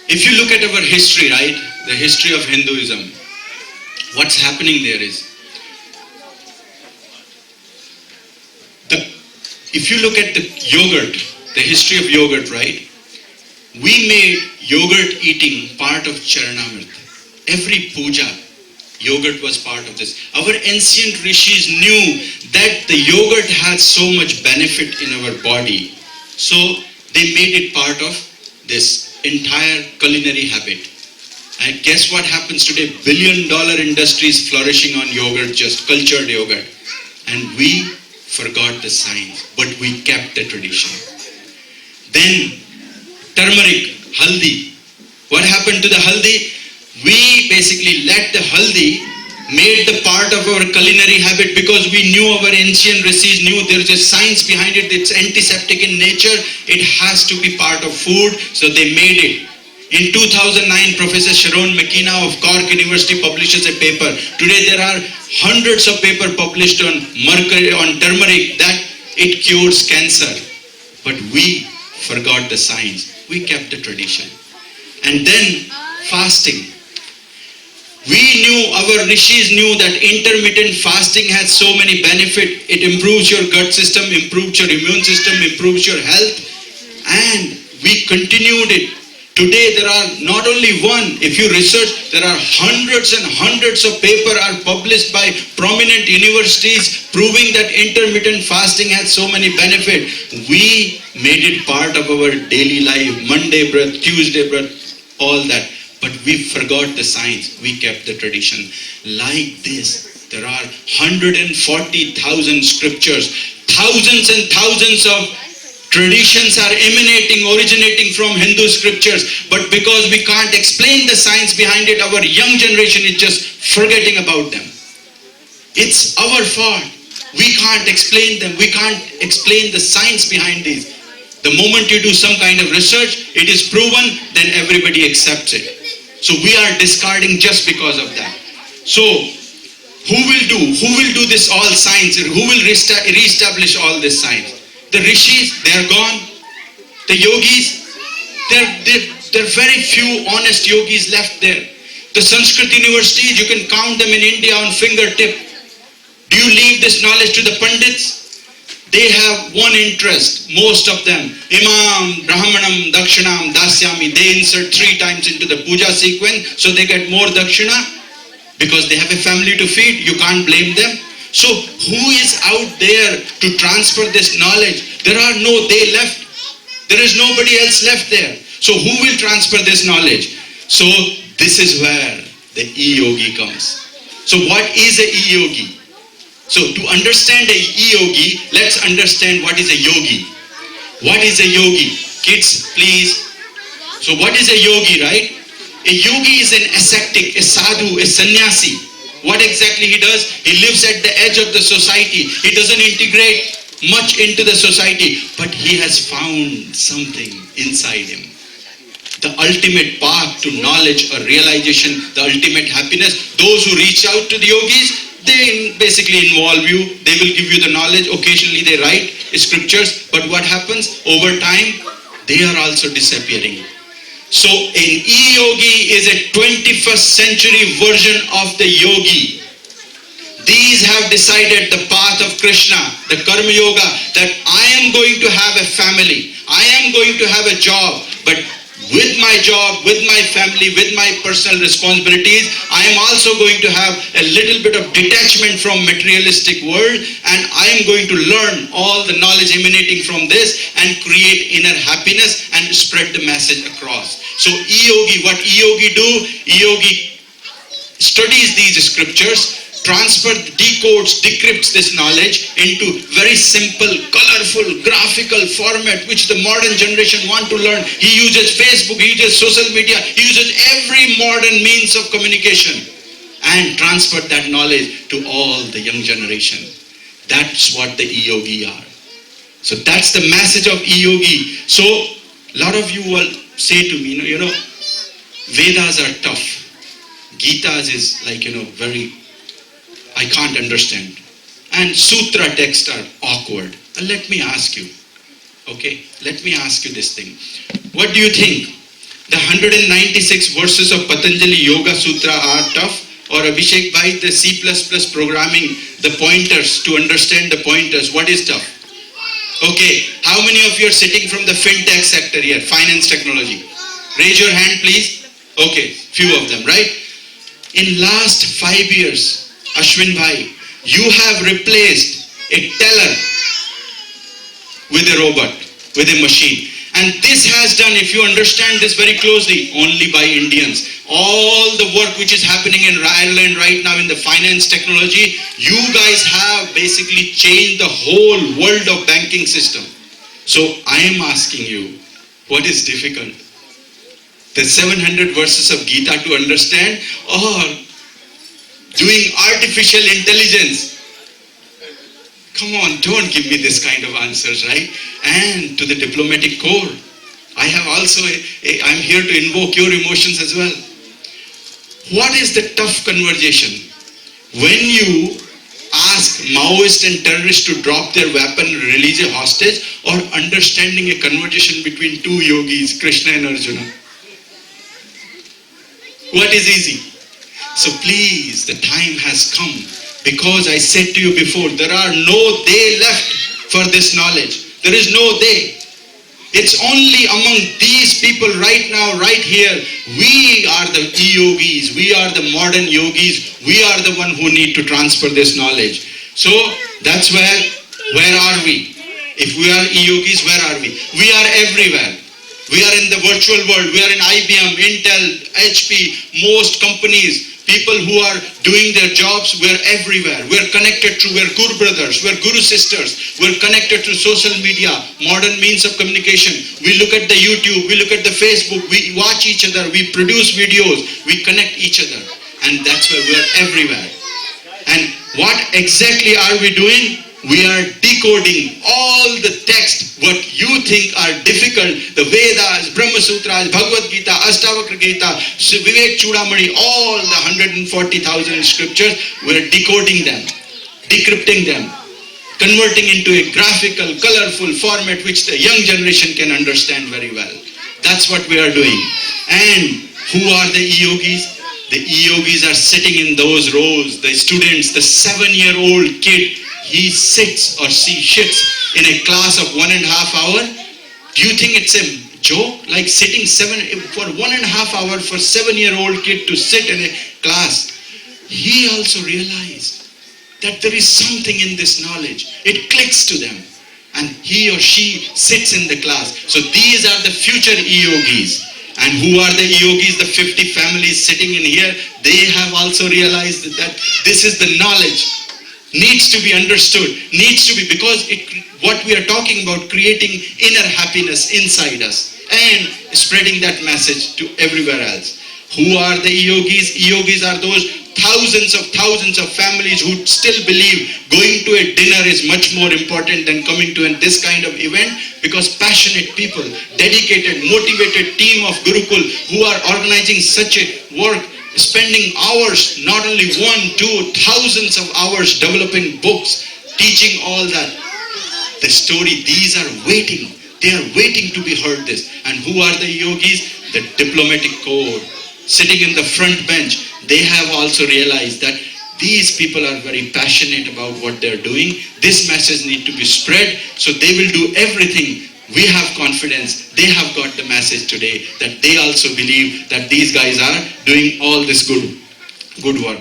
If you look at our history, right, the history of Hinduism, what's happening there is, if you look at the yogurt, the history of yogurt, right, we made yogurt eating part of Charanamrita. Every puja, yogurt was part of this. Our ancient rishis knew that the yogurt had so much benefit in our body. So they made it part of this entire culinary habit. And guess what happens today? $1 billion industries flourishing on yogurt, just cultured yogurt. And we forgot the science, but we kept the tradition. Then turmeric, haldi. What happened to the haldi? We basically let the haldi made the part of our culinary habit because we knew, our ancient rishis knew there's a science behind it. It's antiseptic in nature. It has to be part of food. So they made it. In 2009, Professor Sharon McKenna of Cork University publishes a paper. Today there are hundreds of papers published on mercury, on turmeric, that it cures cancer. But we forgot the science. We kept the tradition. And then fasting. We knew, our rishis knew that intermittent fasting has so many benefits. It improves your gut system, improves your immune system, improves your health. And we continued it. Today there are not only one, if you research, there are hundreds and hundreds of papers are published by prominent universities proving that intermittent fasting has so many benefits. We made it part of our daily life, Monday breath, Tuesday breath, all that. But we forgot the science, we kept the tradition. Like this, there are 140,000 scriptures, thousands and thousands of traditions are originating from Hindu scriptures, but because we can't explain the science behind it, our young generation is just forgetting about them. It's our fault. We can't explain them. We can't explain the science behind these. The moment you do some kind of research, it is proven, then everybody accepts it. So we are discarding just because of that. So who will do this all science? Who will reestablish all this science? The rishis, they are gone. The yogis, there are very few honest yogis left there. The Sanskrit universities, you can count them in India on fingertip. Do you leave this knowledge to the Pandits? They have one interest, most of them. Imam, Brahmanam, Dakshinam, Dasyami, they insert 3 times into the puja sequence so they get more Dakshina because they have a family to feed. You can't blame them. So who is out there to transfer this knowledge? They left. There is nobody else left there. So who will transfer this knowledge? So this is where the eYogi comes. So what is a eYogi? So to understand a eYogi, let's understand what is a yogi. What is a yogi? Kids, please. So what is a yogi, right? A yogi is an ascetic, a sadhu, a sannyasi. What exactly he does? He lives at the edge of the society. He doesn't integrate much into the society, but he has found something inside him. The ultimate path to knowledge or realization, the ultimate happiness. Those who reach out to the yogis, they basically involve you. They will give you the knowledge. Occasionally they write scriptures, but what happens? Over time, they are also disappearing. So an eYogi is a 21st century version of the yogi. These have decided the path of Krishna, the Karma Yoga, that I am going to have a family, I am going to have a job, but with my job, with my family, with my personal responsibilities, I am also going to have a little bit of detachment from materialistic world, and I am going to learn all the knowledge emanating from this and create inner happiness and spread the message across. So eYogi, what eYogi do? eYogi studies these scriptures, decodes, decrypts this knowledge into very simple, colorful, graphical format which the modern generation want to learn. He uses Facebook, he uses social media, he uses every modern means of communication and transfer that knowledge to all the young generation. That's what the eYogi are. So that's the message of eYogi. So a lot of you will say to me, Vedas are tough. Gitas is like, very, I can't understand. And sutra texts are awkward. Let me ask you, okay? Let me ask you this thing. What do you think? The 196 verses of Patanjali Yoga Sutra are tough, or Abhishek Bhai, the C++ programming, the pointers, to understand the pointers, what is tough? Okay, how many of you are sitting from the fintech sector here, finance technology? Raise your hand please. Okay, few of them, right? In last 5 years, Ashwin Bhai, you have replaced a teller with a robot, with a machine. And this has done, if you understand this very closely, only by Indians. All the work which is happening in Ireland right now in the finance technology, you guys have basically changed the whole world of banking system. So I am asking you, what is difficult? The 700 verses of Gita to understand, or doing artificial intelligence? Come on, don't give me this kind of answers, right? And to the diplomatic corps, I have also, I'm here to invoke your emotions as well. What is the tough conversation? When you ask Maoists and terrorists to drop their weapon, release a hostage, or understanding a conversation between two yogis, Krishna and Arjuna? What is easy? So please, the time has come. Because I said to you before, there are no they left for this knowledge. There is no they. It's only among these people right now, right here. We are the eYogis. We are the modern yogis. We are the one who need to transfer this knowledge. So that's where are we? If we are eYogis, where are we? We are everywhere. We are in the virtual world. We are in IBM, Intel, HP, most companies. People who are doing their jobs, we're everywhere. We're connected to, we're Guru brothers, we're Guru sisters. We're connected to social media, modern means of communication. We look at the YouTube, we look at the Facebook, we watch each other, we produce videos, we connect each other. And that's why we're everywhere. And what exactly are we doing? We are decoding all the text, what you think are difficult, the Vedas, Brahma Sutras, Bhagavad Gita, Astavakra Gita, Vivek Chudamani, all the 140,000 scriptures, we are decoding them, decrypting them, converting into a graphical, colorful format which the young generation can understand very well. That's what we are doing. And who are the eYogis? The eYogis are sitting in those rows, the students, the 7-year-old kid, he sits or she sits in a class of 1.5 hours. Do you think it's a joke? Like sitting for 1.5 hours for 7-year-old kid to sit in a class. He also realized that there is something in this knowledge. It clicks to them. And he or she sits in the class. So these are the future eYogis. And who are the eYogis? The 50 families sitting in here. They have also realized that this is the knowledge. Needs to be understood, needs to be, because what we are talking about, creating inner happiness inside us and spreading that message to everywhere else. Who are the eYogis? eYogis are those thousands of families who still believe going to a dinner is much more important than coming to this kind of event, because passionate people, dedicated, motivated team of Gurukul who are organizing such a work, spending hours, not only 1, 2, thousands of hours developing books, teaching all that. The story, these are waiting. They are waiting to be heard this. And who are the yogis? The diplomatic corps, sitting in the front bench. They have also realized that these people are very passionate about what they're doing. This message needs to be spread, so they will do everything. We have confidence, they have got the message today that they also believe that these guys are doing all this good work.